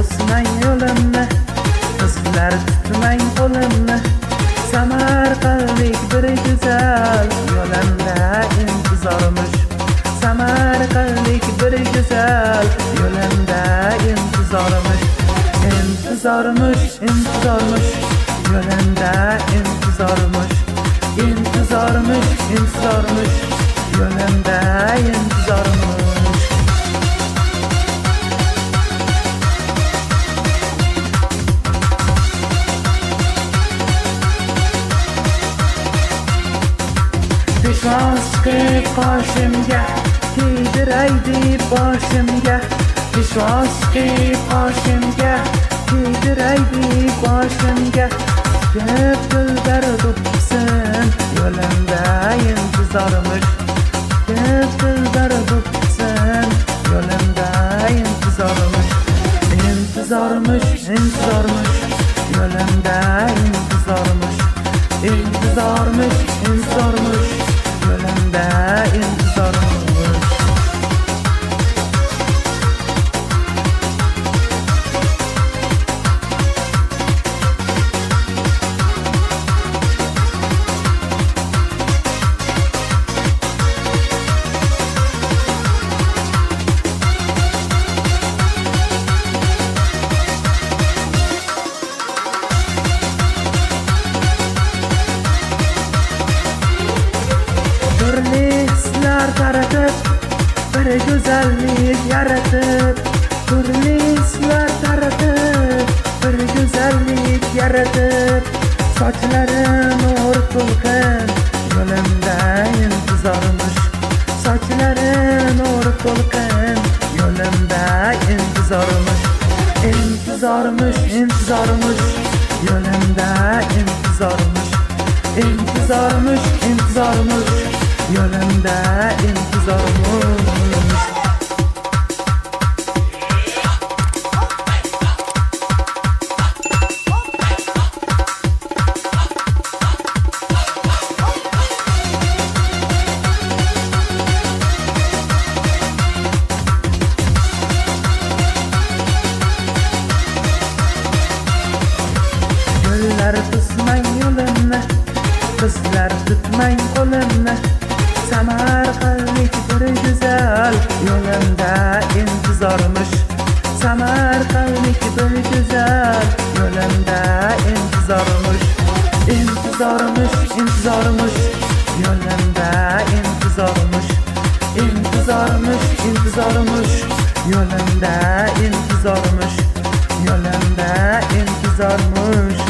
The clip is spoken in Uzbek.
to'smang yo'limni, qizlar tutmang qo'limni. Samarqandlik bir go'zal yo'limda intizormish. Samarqandlik bir go'zal yo'limda intizormish. Intizormish, intizormish, yo'limda intizormish. Intizormish, intizormish, yo'limda intizormish. Peshvoz qilib qoshimga, kiydiray deb boshimga. Peshvoz qilib qoshimga, kiydiray deb boshimga. Ko'p gullar do'psin, yo'limda intizormish. Ko'p gullar do'psin, yo'limda intizormish. Intizormish, intizormish, yo'limda intizormish. Intizormish, intizormish, yo'limda intizormish. Turli hislar taratib, bir go'zallik yaratib. Turli hislar taratib, bir go'zallik yaratib. Sochlarim nur to'lqin, yo'limda intizormish. Sochlarim nur to'lqin, yo'limda intizormish. Intizormish, intizormish, yo'limda intizormish. Intizormish, intizormish, yo'limda intizormish. Gullar to'smang yo'limni, qizlar tutmang qo'limni. Samarqandlik bir go'zal yo'limda intizormish. Samarqandlik bir go'zal yo'limda intizormish. Intizormish, intizormish, yo'limda intizormish. Intizormish, intizormish, yo'limda intizormish. Yo'limda intizormish.